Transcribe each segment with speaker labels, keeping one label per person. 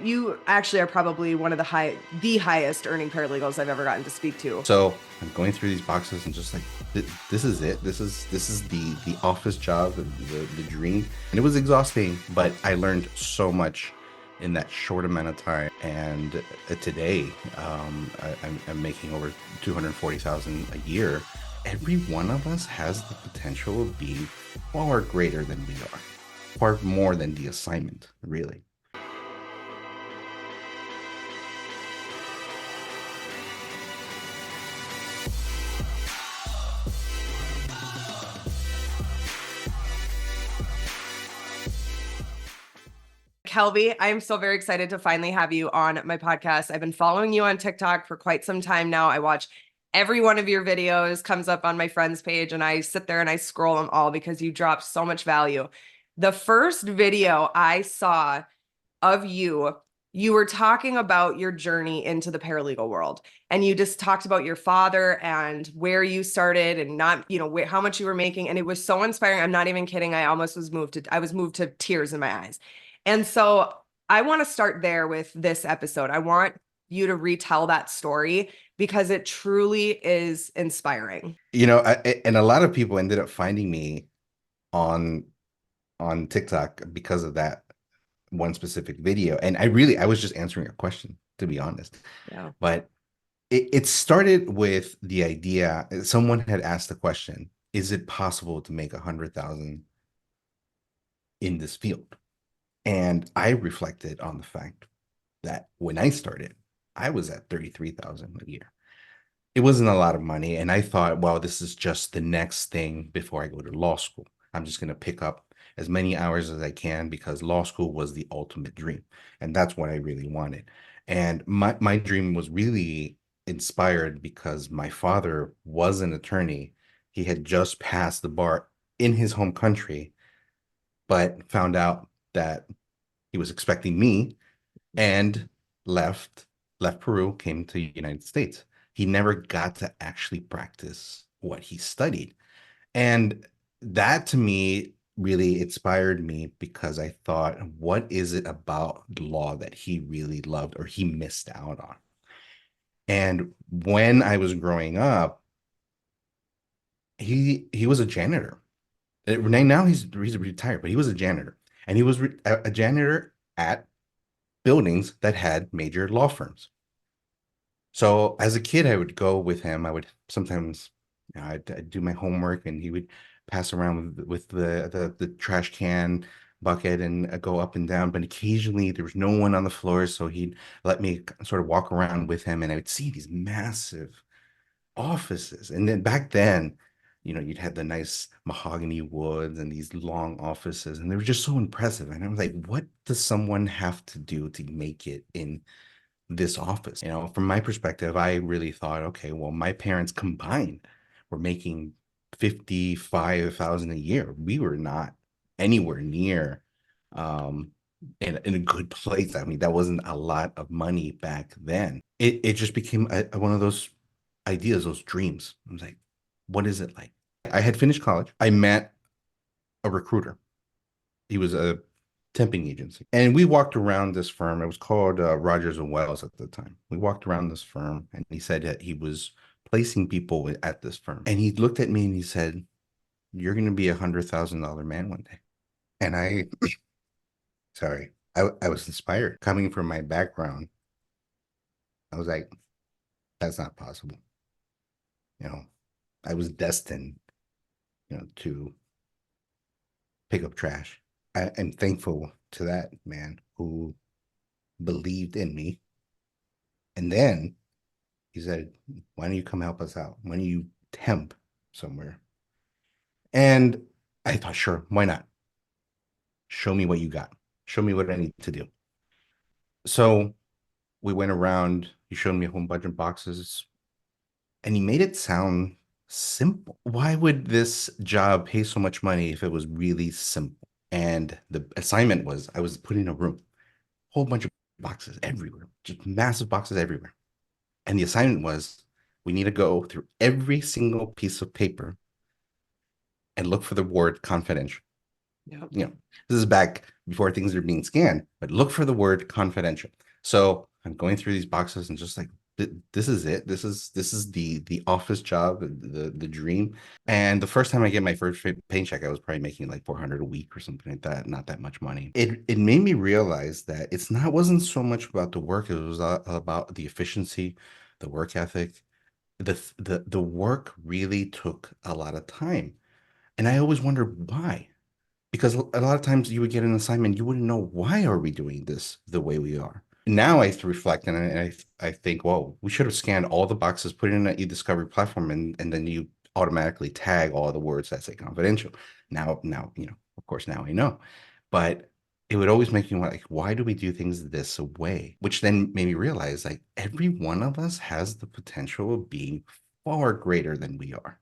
Speaker 1: You actually are probably one of the highest earning paralegals I've ever gotten to speak to.
Speaker 2: So I'm going through these boxes and just like, this is it. This is the office job, the dream. And it was exhausting, but I learned so much in that short amount of time. And today, I'm making over 240,000 a year. Every one of us has the potential of being far greater than we are, far more than the assignment, really.
Speaker 1: Kelby, I'm so very excited to finally have you on my podcast. I've been following you on TikTok for quite some time now. I watch every one of your videos, comes up on my friends page, and I sit there and I scroll them all because you drop so much value. The first video I saw of you, you were talking about your journey into the paralegal world, and you just talked about your father and where you started and not, how much you were making. And it was so inspiring. I'm not even kidding. I was moved to tears in my eyes. And so I want to start there with this episode. I want you to retell that story because it truly is inspiring.
Speaker 2: And a lot of people ended up finding me on TikTok because of that one specific video. And I was just answering a question, to be honest.
Speaker 1: Yeah.
Speaker 2: But it started with the idea, someone had asked the question, is it possible to make 100,000 in this field? And I reflected on the fact that when I started, I was at 33,000 a year. It wasn't a lot of money. And I thought, well, this is just the next thing before I go to law school. I'm just going to pick up as many hours as I can because law school was the ultimate dream. And that's what I really wanted. And my dream was really inspired because my father was an attorney. He had just passed the bar in his home country, but found out that he was expecting me and left Peru, came to the United States. He never got to actually practice what he studied. And that to me really inspired me because I thought, what is it about law that he really loved or he missed out on? And when I was growing up, he was a janitor. Right now he's retired, but he was a janitor, and he was a janitor at buildings that had major law firms. So as a kid, I would go with him. I would sometimes, I'd do my homework, and he would pass around with the trash can bucket and go up and down. But occasionally there was no one on the floor, so he'd let me sort of walk around with him, and I would see these massive offices. And then back then, you'd had the nice mahogany woods and these long offices, and they were just so impressive. And I was like, what does someone have to do to make it in this office? From my perspective, I really thought, okay, well, my parents combined were making 55,000 a year. We were not anywhere near um in a good place. I mean, that wasn't a lot of money back then. It just became one of those ideas, those dreams. I was like, what is it like? I had finished college. I met a recruiter. He was a temping agency. And we walked around this firm. It was called Rogers and Wells at the time. We walked around this firm, and he said that he was placing people at this firm. And he looked at me and he said, you're going to be $100,000 man one day. And sorry, I was inspired. Coming from my background, I was like, that's not possible. You know, I was destined, to pick up trash. I'm thankful to that man who believed in me. And then he said, why don't you come help us out? Why don't you temp somewhere? And I thought, sure, why not? Show me what you got. Show me what I need to do. So we went around. He showed me a whole bunch of boxes, and he made it sound simple. Why would this job pay so much money if it was really simple? And the assignment was I was put in a room, whole bunch of boxes everywhere, just massive boxes everywhere. And the assignment was we need to go through every single piece of paper and look for the word confidential.
Speaker 1: Yeah.
Speaker 2: This is back before things are being scanned, but look for the word confidential. So I'm going through these boxes and just like, this is it. This is the office job, the dream. And the first time I get my first paycheck, I was probably making like 400 a week or something like that. Not that much money. It made me realize that wasn't so much about the work. It was about the efficiency, the work ethic. The work really took a lot of time. And I always wondered why, because a lot of times you would get an assignment, you wouldn't know why are we doing this the way we are. Now I reflect and I think, well, we should have scanned all the boxes, put it in an e-discovery platform, and then you automatically tag all the words that say confidential. Now, of course, now I know. But it would always make me like, why do we do things this way? Which then made me realize like every one of us has the potential of being far greater than we are,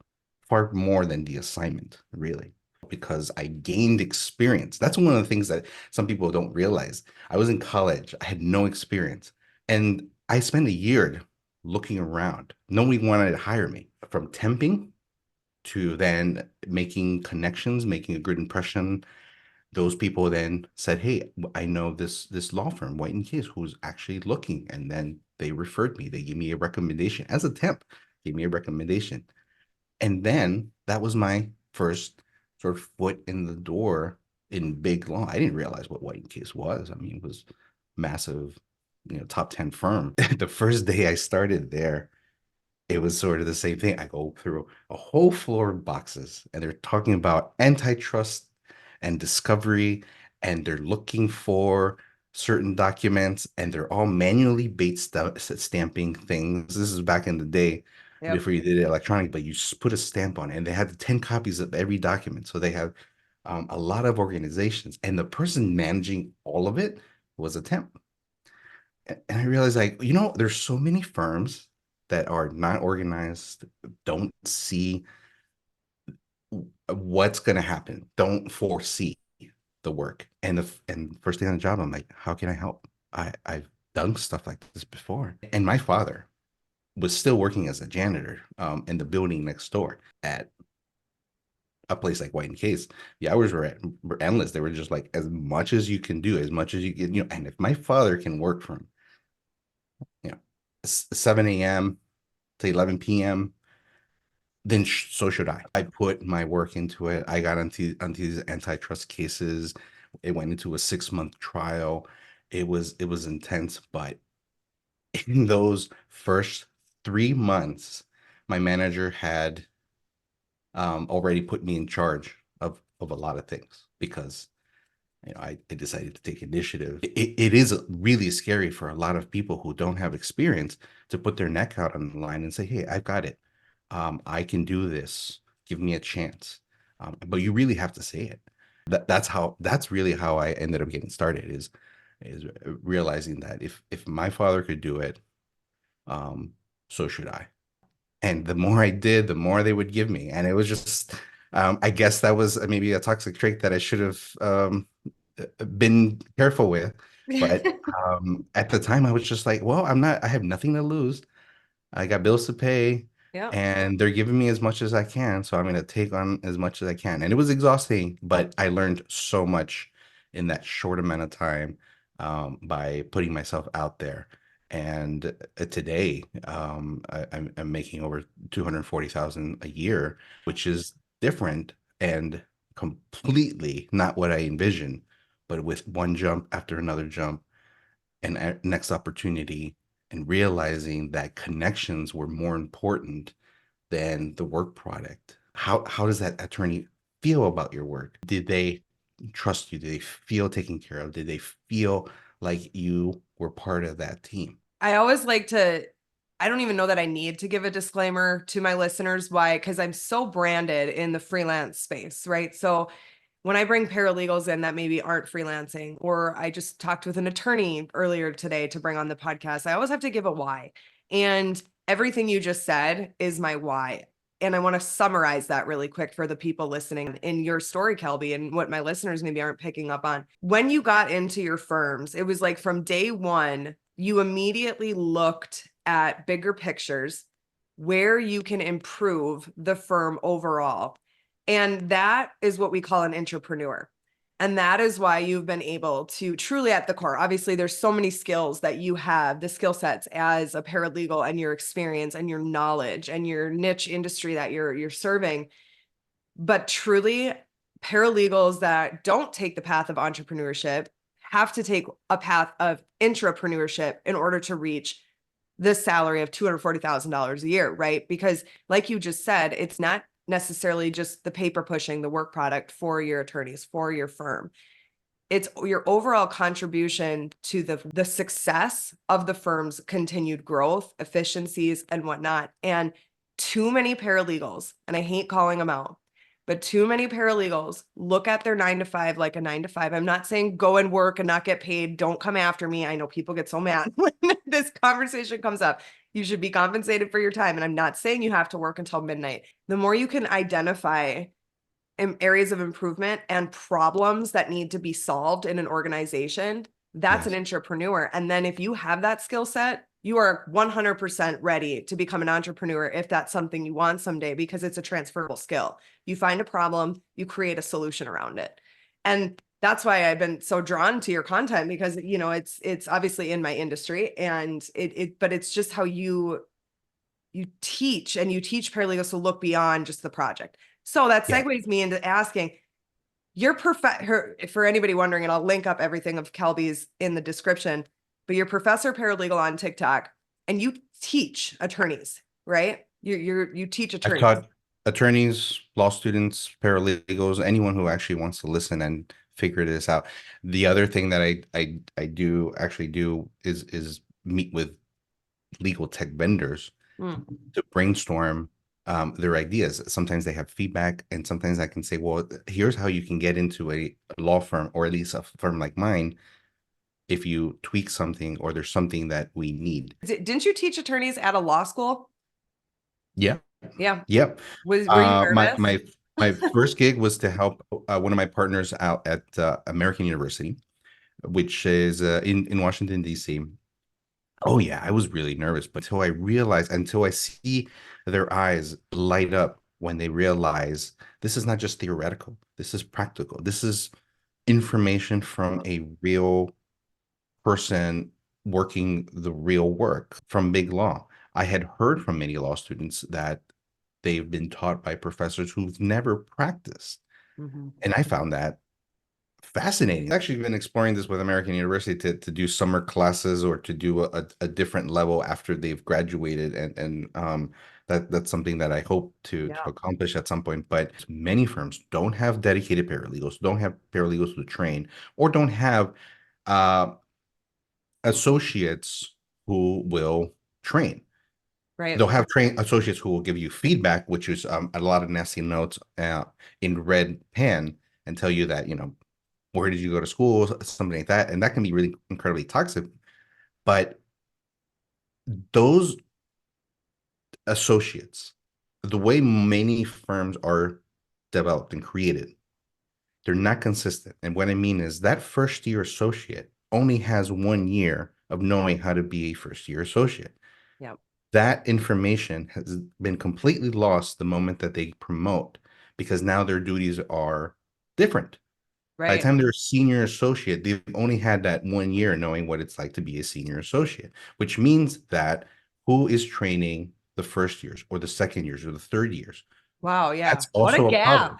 Speaker 2: far more than the assignment, really, because I gained experience. That's one of the things that some people don't realize. I was in college, I had no experience, and I spent a year looking around. Nobody wanted to hire me, from temping to then making connections, making a good impression. Those people then said, "Hey, I know this law firm, White and Case, who's actually looking," and then they referred me. They gave me a recommendation as a temp. Gave me a recommendation, and then that was my first sort of foot in the door in big law. I didn't realize what White and Case was. I mean, it was massive, top 10 firm. The first day I started there, it was sort of the same thing. I go through a whole floor of boxes and they're talking about antitrust and discovery, and they're looking for certain documents, and they're all manually stamping things. This is back in the day
Speaker 1: Yep.
Speaker 2: before you did it electronic, but you put a stamp on it, and they had 10 copies of every document. So they have a lot of organizations, and the person managing all of it was a temp. And I realized, like, there's so many firms that are not organized, don't see what's going to happen, don't foresee the work. And first day on the job, I'm like, how can I help? I've done stuff like this before. And my father was still working as a janitor in the building next door at a place like White and Case. The hours were endless. They were just like, as much as you can do, as much as you can, and if my father can work from, you know, 7 a.m. to 11 p.m., then so should I. I put my work into it. I got onto these antitrust cases. It went into a 6-month trial. It was intense, but in those first 3 months, my manager had already put me in charge of a lot of things because I decided to take initiative. It is really scary for a lot of people who don't have experience to put their neck out on the line and say, "Hey, I've got it. I can do this. Give me a chance." But you really have to say it. That's really how I ended up getting started, is realizing that if my father could do it, um, so should I. And the more I did, the more they would give me. And it was just, I guess that was maybe a toxic trait that I should have been careful with. But at the time, I was just like, well, I have nothing to lose. I got bills to pay,
Speaker 1: Yeah.
Speaker 2: and they're giving me as much as I can. So I'm going to take on as much as I can. And it was exhausting, but I learned so much in that short amount of time by putting myself out there. And today, I'm making over 240,000 a year, which is different and completely not what I envisioned. But with one jump after another jump, and next opportunity, and realizing that connections were more important than the work product. How does that attorney feel about your work? Did they trust you? Did they feel taken care of? Did they feel like you were part of that team?
Speaker 1: I always like to, I don't even know that I need to give a disclaimer to my listeners. Why? Because I'm so branded in the freelance space, right? So when I bring paralegals in that maybe aren't freelancing, or I just talked with an attorney earlier today to bring on the podcast, I always have to give a why. And everything you just said is my why. And I want to summarize that really quick for the people listening in your story, Kelby, and what my listeners maybe aren't picking up on. When you got into your firms, it was like from day one, you immediately looked at bigger pictures where you can improve the firm overall. And that is what we call an entrepreneur. And that is why you've been able to truly at the core, obviously there's so many skills that you have, the skill sets as a paralegal and your experience and your knowledge and your niche industry that you're serving. But truly, paralegals that don't take the path of entrepreneurship have to take a path of intrapreneurship in order to reach this salary of $240,000 a year, right? Because like you just said, it's not necessarily just the paper pushing, the work product for your attorneys, for your firm. It's your overall contribution to the success of the firm's continued growth, efficiencies, and whatnot. And too many paralegals, and I hate calling them out, but too many paralegals look at their 9 to 5 like a 9 to 5. I'm not saying go and work and not get paid. Don't come after me. I know people get so mad when this conversation comes up. You should be compensated for your time. And I'm not saying you have to work until midnight. The more you can identify areas of improvement and problems that need to be solved in an organization, that's an entrepreneur. And then if you have that skill set, you are 100% ready to become an entrepreneur if that's something you want someday, because it's a transferable skill. You find a problem, you create a solution around it. And that's why I've been so drawn to your content, because, you know, it's obviously in my industry, and but it's just how you teach, and you teach paralegals to look beyond just the project. So that segues me into asking, your for anybody wondering, and I'll link up everything of Kelby's in the description, but you're professor paralegal on TikTok, and you teach attorneys, right? You teach
Speaker 2: I've
Speaker 1: attorneys.
Speaker 2: taught attorneys, law students, paralegals, anyone who actually wants to listen and figure this out. The other thing that I do is meet with legal tech vendors to brainstorm their ideas. Sometimes they have feedback, and sometimes I can say, well, here's how you can get into a law firm, or at least a firm like mine, if you tweak something or there's something that we need.
Speaker 1: Didn't you teach attorneys at a law school?
Speaker 2: Yeah.
Speaker 1: Yeah.
Speaker 2: Yep.
Speaker 1: Were you nervous?
Speaker 2: My first gig was to help one of my partners out at American University, which is in Washington, D.C. Oh yeah, I was really nervous, but until I see their eyes light up when they realize this is not just theoretical, this is practical. This is information from a real person working the real work from big law. I had heard from many law students that they've been taught by professors who've never practiced. And I found that fascinating. I've actually been exploring this with American University to do summer classes, or to do a different level after they've graduated. And that's something that I hope to accomplish at some point. But many firms don't have dedicated paralegals, don't have paralegals to train, or don't have associates who will train.
Speaker 1: Right.
Speaker 2: They'll have train associates who will give you feedback, which is a lot of nasty notes in red pen, and tell you that, you know, where did you go to school, something like that. And that can be really incredibly toxic. But those associates, the way many firms are developed and created, they're not consistent. And what I mean is that first year associate only has 1 year of knowing how to be a first year associate.
Speaker 1: Yep.
Speaker 2: That information has been completely lost the moment that they promote, because now their duties are different. By the time they're a senior associate, they've only had that 1 year knowing what it's like to be a senior associate, which means that who is training the first years or the second years or the third years?
Speaker 1: Wow. Yeah.
Speaker 2: That's also a problem.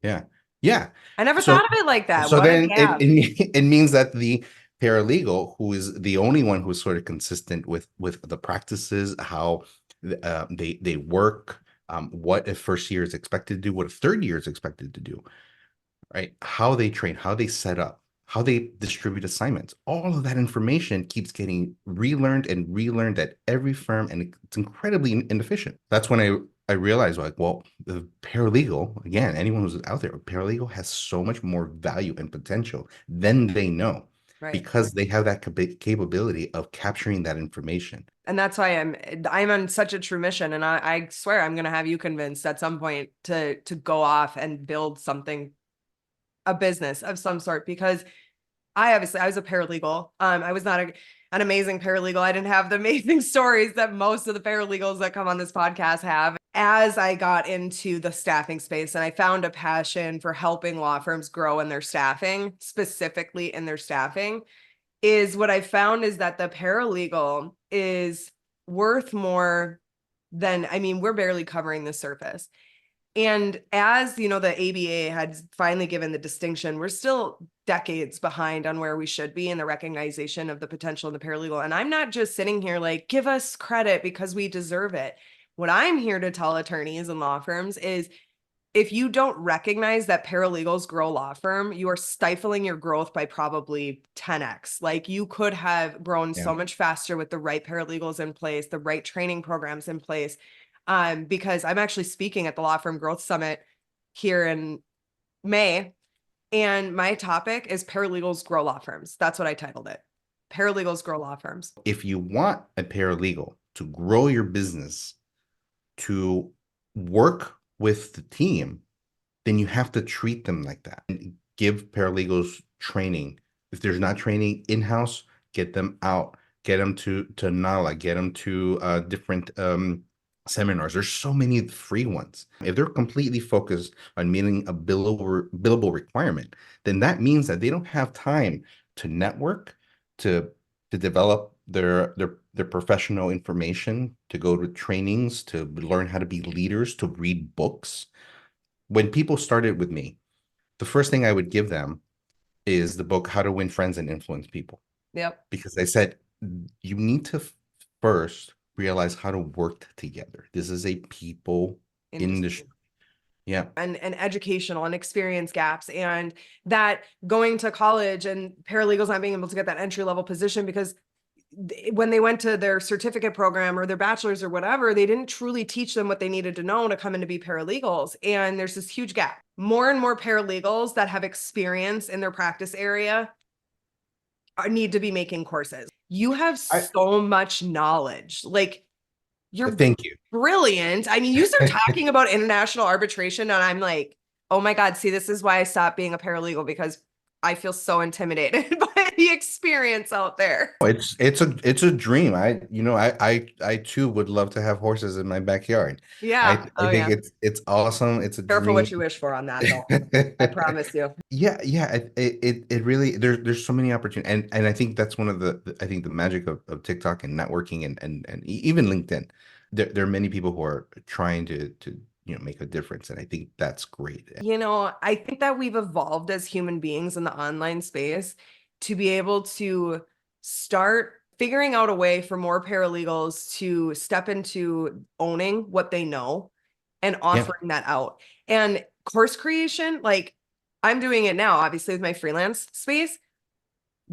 Speaker 2: Yeah. Yeah.
Speaker 1: I never thought of it like that.
Speaker 2: So then it means that the paralegal, who is the only one who's sort of consistent with the practices, how they work, what a first year is expected to do, what a third year is expected to do, right? How they train, how they set up, how they distribute assignments. All of that information keeps getting relearned and relearned at every firm, and it's incredibly inefficient. That's when I realized, like, well, the paralegal, again, anyone who's out there, paralegal has so much more value and potential than they know, because they have that capability of capturing that information.
Speaker 1: And that's why I'm on such a true mission. And I swear I'm going to have you convinced at some point to go off and build something, a business of some sort, because I was a paralegal. I was not an amazing paralegal. I didn't have the amazing stories that most of the paralegals that come on this podcast have. as I got into the staffing space and I found a passion for helping law firms grow in their staffing, specifically in their staffing, is what I found is that the paralegal is worth more than, I mean, we're barely covering the surface. And as you know, the ABA had finally given the distinction, we're still decades behind on where we should be in the recognition of the potential in the paralegal. And I'm not just sitting here like, give us credit because we deserve it. What I'm here to tell attorneys and law firms is if you don't recognize that paralegals grow law firm, you are stifling your growth by probably 10x. Like you could have grown so much faster with the right paralegals in place, the right training programs in place. Because I'm actually speaking at the Law Firm Growth Summit here in May, and my topic is Paralegals Grow Law Firms. That's what I titled it. Paralegals Grow Law Firms.
Speaker 2: If you want a paralegal to grow your business, to work with the team, then you have to treat them like that. And give paralegals training. If there's not training in-house, get them out. Get them to NALA. Get them to different seminars. There's so many free ones. If they're completely focused on meeting a billable requirement, then that means that they don't have time to network, to develop their professional information, to go to trainings, to learn how to be leaders, to read books. When people started with me, the first thing I would give them is the book How to Win Friends and Influence People.
Speaker 1: Yep.
Speaker 2: Because I said you need to first realize how to work together. This is a people industry. Yeah.
Speaker 1: And educational and experience gaps, and that going to college and paralegals not being able to get that entry level position because when they went to their certificate program or their bachelor's or whatever, they didn't truly teach them what they needed to know to come in to be paralegals. And there's this huge gap. More and more paralegals that have experience in their practice area need to be making courses. You have so much knowledge. Like you're
Speaker 2: thank you.
Speaker 1: Brilliant. I mean, you start talking about international arbitration and I'm like, oh my God, see, this is why I stopped being a paralegal because I feel so intimidated by the experience out there.
Speaker 2: It's a dream. I too would love to have horses in my backyard.
Speaker 1: Yeah.
Speaker 2: I think it's awesome. It's a
Speaker 1: Careful
Speaker 2: dream.
Speaker 1: what you wish for on that though. I promise you.
Speaker 2: Yeah. It really there's so many opportunities. And I think that's one of I think the magic of TikTok and networking and even LinkedIn. There are many people who are trying to make a difference. And I think that's great.
Speaker 1: I think that we've evolved as human beings in the online space to be able to start figuring out a way for more paralegals to step into owning what they know and offering that out. And course creation, like I'm doing it now, obviously with my freelance space,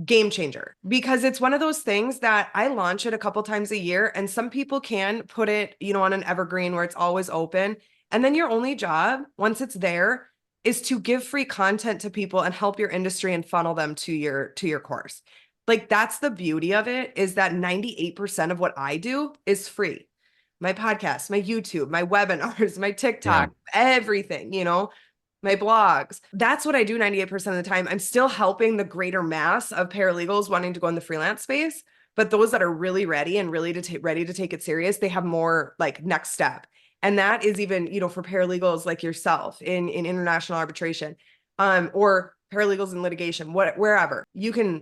Speaker 1: game changer, because it's one of those things that I launch it a couple times a year and some people can put it, on an evergreen where it's always open. And then your only job, once it's there, is to give free content to people and help your industry and funnel them to your course. Like that's the beauty of it, is that 98% of what I do is free. My podcast, my YouTube, my webinars, my TikTok, everything, my blogs. That's what I do 98% of the time. I'm still helping the greater mass of paralegals wanting to go in the freelance space, but those that are really ready and really ready to take it serious, they have more like next step. And that is even, for paralegals like yourself in international arbitration, or paralegals in litigation, wherever you can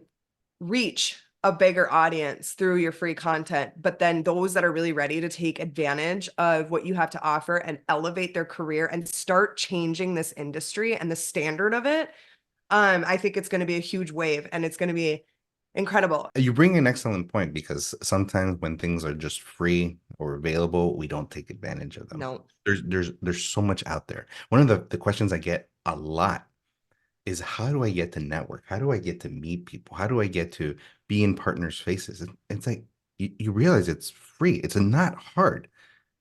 Speaker 1: reach a bigger audience through your free content. But then those that are really ready to take advantage of what you have to offer and elevate their career and start changing this industry and the standard of it, I think it's going to be a huge wave and it's going to be incredible.
Speaker 2: You bring an excellent point, because sometimes when things are just free or available, we don't take advantage of them.
Speaker 1: No.
Speaker 2: There's so much out there. One of the questions I get a lot is, how do I get to network? How do I get to meet people? How do I get to be in partners' faces? It's like you realize it's free. It's not hard.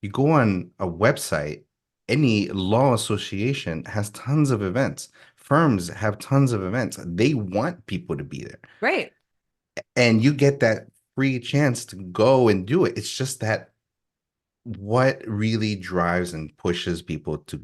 Speaker 2: You go on a website, any law association has tons of events. Firms have tons of events. They want people to be there.
Speaker 1: Right.
Speaker 2: And you get that free chance to go and do it. It's just that what really drives and pushes people to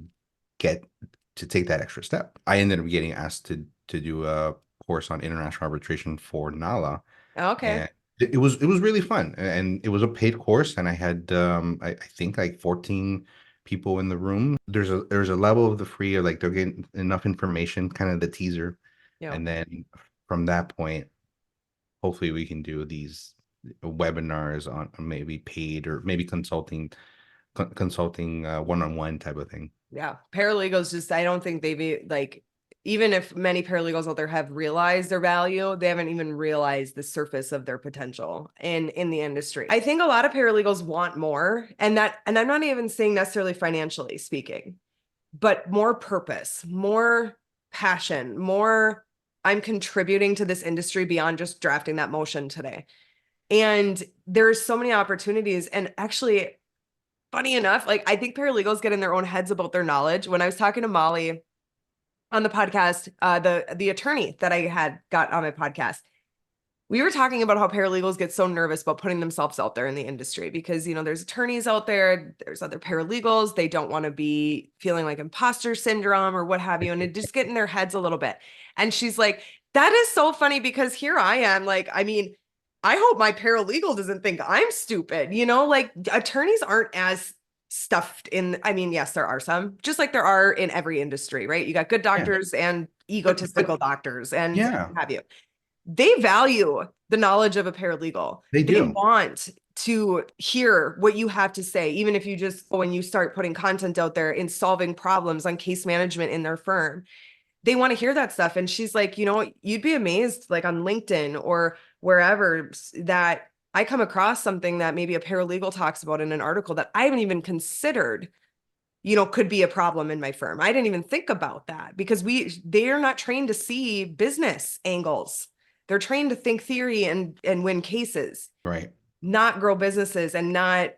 Speaker 2: take that extra step. I ended up getting asked to do a course on international arbitration for NALA.
Speaker 1: Okay.
Speaker 2: And it was really fun, and it was a paid course, and I had I think like 14 people in the room. There's a level of the free, or like they're getting enough information, kind of the teaser,
Speaker 1: Yeah.
Speaker 2: and then from that point, hopefully we can do these webinars on maybe paid or maybe consulting one-on-one type of thing.
Speaker 1: Yeah. Paralegals just, I don't think they've like, even if many paralegals out there have realized their value, they haven't even realized the surface of their potential in the industry. I think a lot of paralegals want more, and I'm not even saying necessarily financially speaking, but more purpose, more passion, more I'm contributing to this industry beyond just drafting that motion today. And there's so many opportunities. And actually, funny enough, like I think paralegals get in their own heads about their knowledge. When I was talking to Molly on the podcast, the attorney that I had got on my podcast, we were talking about how paralegals get so nervous about putting themselves out there in the industry because, there's attorneys out there, there's other paralegals, they don't want to be feeling like imposter syndrome or what have you, and it just get in their heads a little bit. And she's like, that is so funny because here I am, like, I mean, I hope my paralegal doesn't think I'm stupid, like attorneys aren't as stuffed in, I mean, yes, there are some, just like there are in every industry, right? You got good doctors and egotistical doctors and
Speaker 2: Yeah,
Speaker 1: what have you. They value the knowledge of a paralegal.
Speaker 2: they
Speaker 1: They
Speaker 2: do.
Speaker 1: want to hear what you have to say, even if you just, when you start putting content out there in solving problems on case management in their firm, they want to hear that stuff. And she's like, you'd be amazed, like on LinkedIn or wherever, that I come across something that maybe a paralegal talks about in an article that I haven't even considered, could be a problem in my firm. I didn't even think about that because they're not trained to see business angles. They're trained to think theory and win cases,
Speaker 2: Right.
Speaker 1: not grow businesses and not,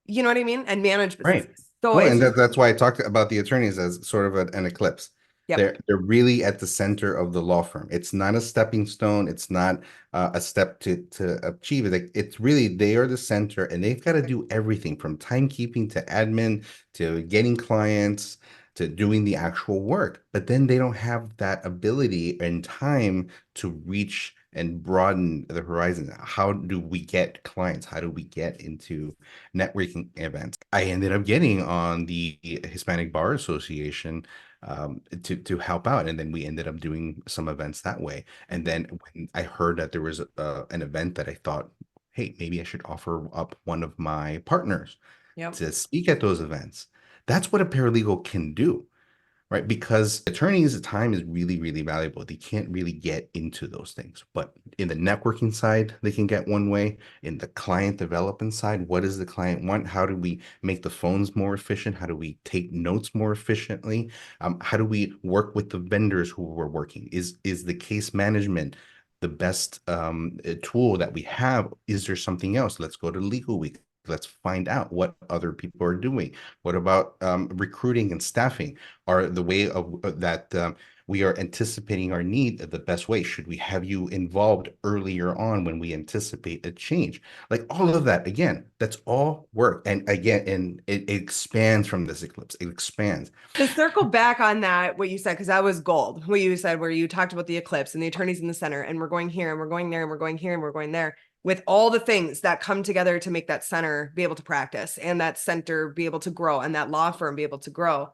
Speaker 1: you know what I mean? And manage
Speaker 2: Right.
Speaker 1: businesses. So
Speaker 2: Well,
Speaker 1: it's
Speaker 2: and
Speaker 1: just,
Speaker 2: that's why I talked about the attorneys as sort of an eclipse.
Speaker 1: yep.
Speaker 2: They're really at the center of the law firm. It's not a stepping stone. It's not a step to achieve it. Like, it's really they are the center, and they've got to do everything from timekeeping to admin to getting clients to doing the actual work. But then they don't have that ability and time to reach and broaden the horizon. How do we get clients? How do we get into networking events? I ended up getting on the Hispanic Bar Association to help out, and then we ended up doing some events that way. And then when I heard that there was an event that I thought, hey, maybe I should offer up one of my partners
Speaker 1: Yep.
Speaker 2: to speak at those events. That's what a paralegal can do, right? Because attorneys' time is really, really valuable. They can't really get into those things. But in the networking side, they can get one way. In the client development side, what does the client want? How do we make the phones more efficient? How do we take notes more efficiently? How do we work with the vendors who we're working? Is the case management the best tool that we have? Is there something else? Let's go to Legal Week. Let's find out what other people are doing. What about recruiting and staffing? Are the way of that we are anticipating our need the best way? Should we have you involved earlier on when we anticipate a change? Like all of that, again, that's all work. And again, and it expands from this eclipse. It expands.
Speaker 1: To circle back on that, what you said, because that was gold, what you said, where you talked about the eclipse and the attorneys in the center, and we're going here and we're going there and we're going here and we're going there, with all the things that come together to make that center be able to practice and that center be able to grow and that law firm be able to grow.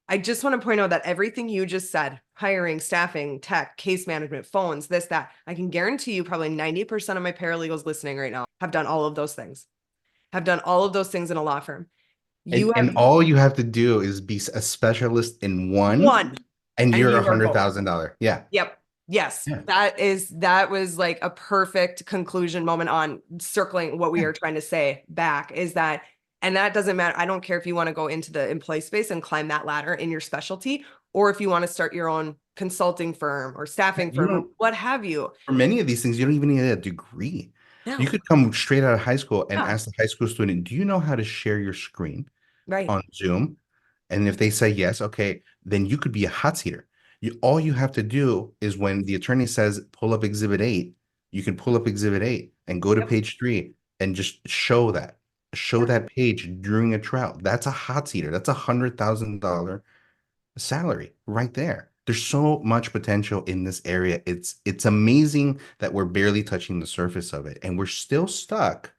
Speaker 1: I just want to point out that everything you just said, hiring, staffing, tech, case management, phones, this, that, I can guarantee you probably 90% of my paralegals listening right now have done all of those things, have done all of those things in a law firm. You
Speaker 2: And
Speaker 1: have
Speaker 2: all you have to do is be a specialist in one,
Speaker 1: one
Speaker 2: and
Speaker 1: and
Speaker 2: you're a
Speaker 1: you are
Speaker 2: hundred
Speaker 1: gold.
Speaker 2: thousand dollar. Yeah.
Speaker 1: Yep. Yes.
Speaker 2: Yeah.
Speaker 1: That was like a perfect conclusion moment on circling what we
Speaker 2: Yeah.
Speaker 1: are trying to say back is that, and that doesn't matter. I don't care if you want to go into the employee space and climb that ladder in your specialty, or if you want to start your own consulting firm or staffing
Speaker 2: You
Speaker 1: firm or
Speaker 2: don't,
Speaker 1: what have you.
Speaker 2: for many of these things, you don't even need a degree. You
Speaker 1: No.
Speaker 2: could come straight out of high school and
Speaker 1: Yeah.
Speaker 2: ask the high school student, do you know how to share your screen
Speaker 1: Right.
Speaker 2: on Zoom? And if they say yes, okay, then you could be a hot seater. All you have to do is when the attorney says pull up exhibit 8, you can pull up exhibit 8 and go to
Speaker 1: Yep.
Speaker 2: page 3 and just show that. Show
Speaker 1: Yep.
Speaker 2: that page during a trial. That's a hot seater. That's $100,000 salary right there. There's so much potential in this area. It's amazing that we're barely touching the surface of it, and we're still stuck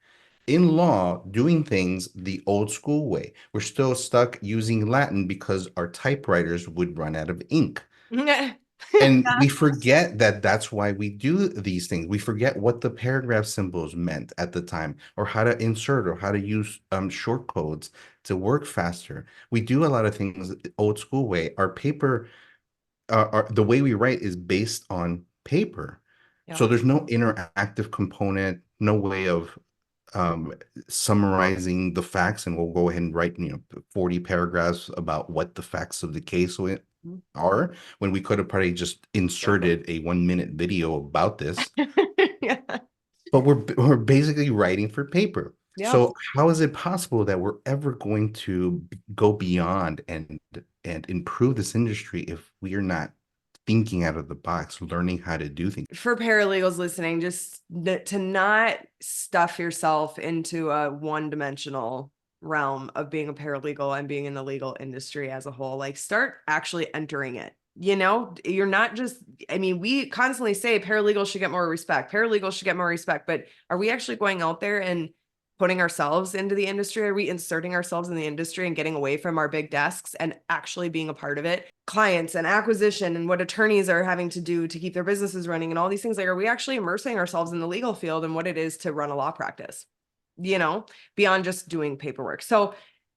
Speaker 2: in law doing things the old school way. We're still stuck using Latin because our typewriters would run out of ink.
Speaker 1: Yeah.
Speaker 2: And we forget that that's why we do these things. We forget what the paragraph symbols meant at the time, or how to insert, or how to use short codes to work faster. We do a lot of things old school way. Our paper, the way we write is based on paper.
Speaker 1: Yeah.
Speaker 2: So there's no interactive component, no way of um, summarizing the facts, and we'll go ahead and write, 40 paragraphs about what the facts of the case are, when we could have probably just inserted a 1 minute video about this.
Speaker 1: Yeah.
Speaker 2: But we're basically writing for paper.
Speaker 1: Yeah.
Speaker 2: So how is it possible that we're ever going to go beyond and improve this industry if we are not thinking out of the box, learning how to do things?
Speaker 1: For paralegals listening, just to not stuff yourself into a one-dimensional realm of being a paralegal and being in the legal industry as a whole. Like, start actually entering it. You're not just, I mean, we constantly say paralegals should get more respect. Paralegals should get more respect, but are we actually going out there and putting ourselves into the industry? Are we inserting ourselves in the industry and getting away from our big desks and actually being a part of it? Clients and acquisition and what attorneys are having to do to keep their businesses running and all these things. Like, are we actually immersing ourselves in the legal field and what it is to run a law practice, beyond just doing paperwork? So,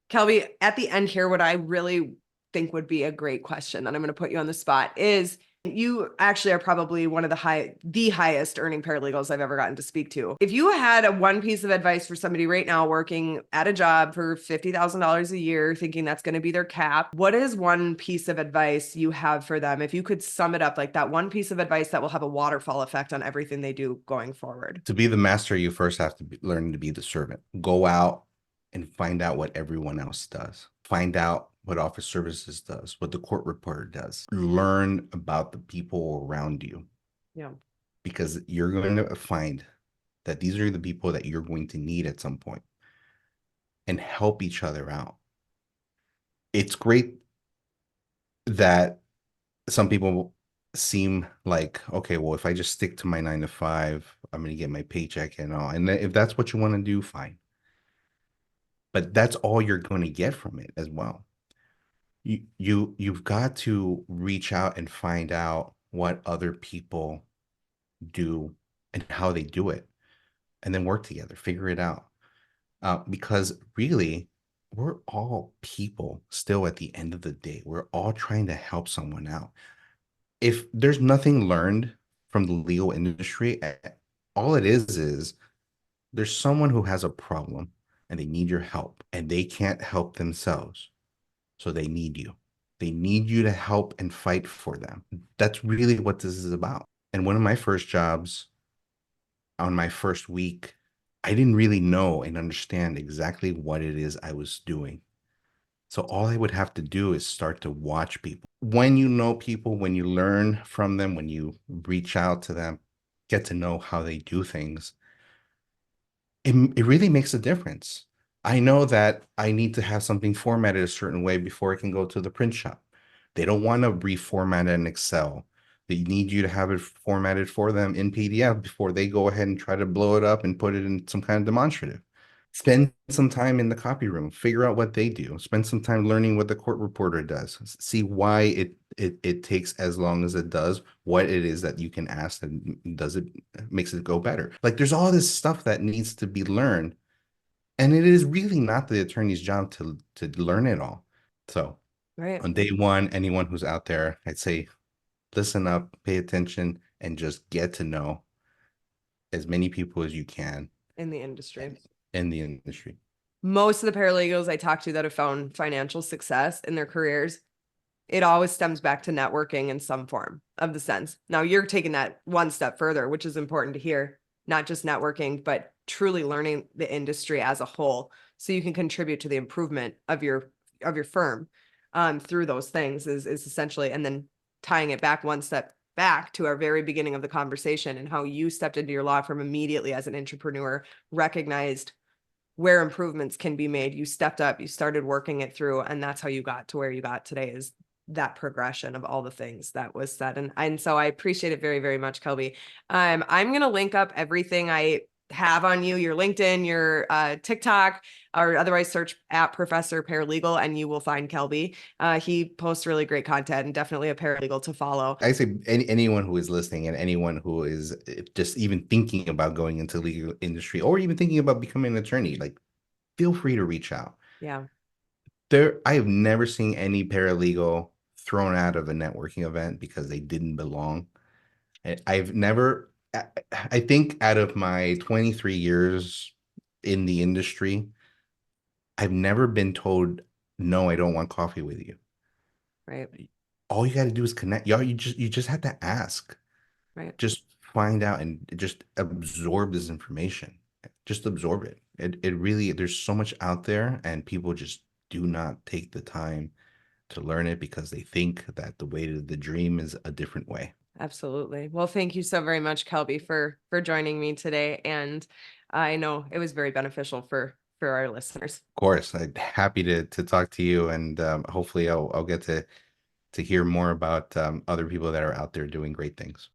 Speaker 1: Kelby, at the end here, what I really think would be a great question that I'm going to put you on the spot is, you actually are probably one of the highest earning paralegals I've ever gotten to speak to. If you had one piece of advice for somebody right now working at a job for $50,000 a year, thinking that's going to be their cap, what is one piece of advice you have for them? If you could sum it up, like that one piece of advice that will have a waterfall effect on everything they do going forward.
Speaker 2: To be the master, you first have to learn to be the servant. Go out and find out what everyone else does. Find out what office services does, what the court reporter does. Learn about the people around you.
Speaker 1: Yeah.
Speaker 2: Because you're going to find that these are the people that you're going to need at some point, and help each other out. It's great that some people seem like, okay, well, if I just stick to my 9 to 5, I'm going to get my paycheck and all. And if that's what you want to do, fine. But that's all you're going to get from it as well. You've got to reach out and find out what other people do and how they do it, and then work together, figure it out. Because really, we're all people still at the end of the day. We're all trying to help someone out. If there's nothing learned from the legal industry, all it is there's someone who has a problem and they need your help, and they can't help themselves. So they need you. They need you to help and fight for them. That's really what this is about. And one of my first jobs, on my first week, I didn't really know and understand exactly what it is I was doing. So all I would have to do is start to watch people. When you know people, when you learn from them, when you reach out to them, get to know how they do things, it really makes a difference. I know that I need to have something formatted a certain way before it can go to the print shop. They don't want to reformat it in Excel. They need you to have it formatted for them in PDF before they go ahead and try to blow it up and put it in some kind of demonstrative. Spend some time in the copy room, figure out what they do. Spend some time learning what the court reporter does. See why it takes as long as it does, what it is that you can ask and does it makes it go better. Like, there's all this stuff that needs to be learned, and it is really not the attorney's job to learn it all. So
Speaker 1: Right.
Speaker 2: on day one, anyone who's out there, I'd say listen up, pay attention, and just get to know as many people as you can
Speaker 1: In the industry.
Speaker 2: in the industry.
Speaker 1: Most of the paralegals I talk to that have found financial success in their careers, it always stems back to networking in some form of the sense. Now you're taking that one step further, which is important to hear, not just networking, but truly learning the industry as a whole, so you can contribute to the improvement of your firm through those things is essentially, and then tying it back one step back to our very beginning of the conversation and how you stepped into your law firm immediately as an entrepreneur, recognized where improvements can be made. You stepped up, you started working it through, and that's how you got to where you got today, is that progression of all the things that was said. And so I appreciate it very, very much, Kelby. I'm going to link up everything I have on you, your LinkedIn, your TikTok, or otherwise search at Professor Paralegal and you will find Kelby. He posts really great content and definitely a paralegal to follow.
Speaker 2: I say anyone who is listening and anyone who is just even thinking about going into the legal industry or even thinking about becoming an attorney, like feel free to reach out.
Speaker 1: Yeah.
Speaker 2: I have never seen any paralegal thrown out of a networking event because they didn't belong. I've never, I think out of my 23 years in the industry, I've never been told, no, I don't want coffee with you.
Speaker 1: Right.
Speaker 2: All you got to do is connect. Y'all, you just have to ask.
Speaker 1: Right.
Speaker 2: Just find out and just absorb this information. Just absorb it. It really, there's so much out there and people just do not take the time to learn it because they think that the way to the dream is a different way.
Speaker 1: Absolutely. Well, thank you so very much, Kelby, for joining me today. And I know it was very beneficial for our listeners.
Speaker 2: Of course, I'm happy to talk to you, and hopefully I'll get to hear more about other people that are out there doing great things.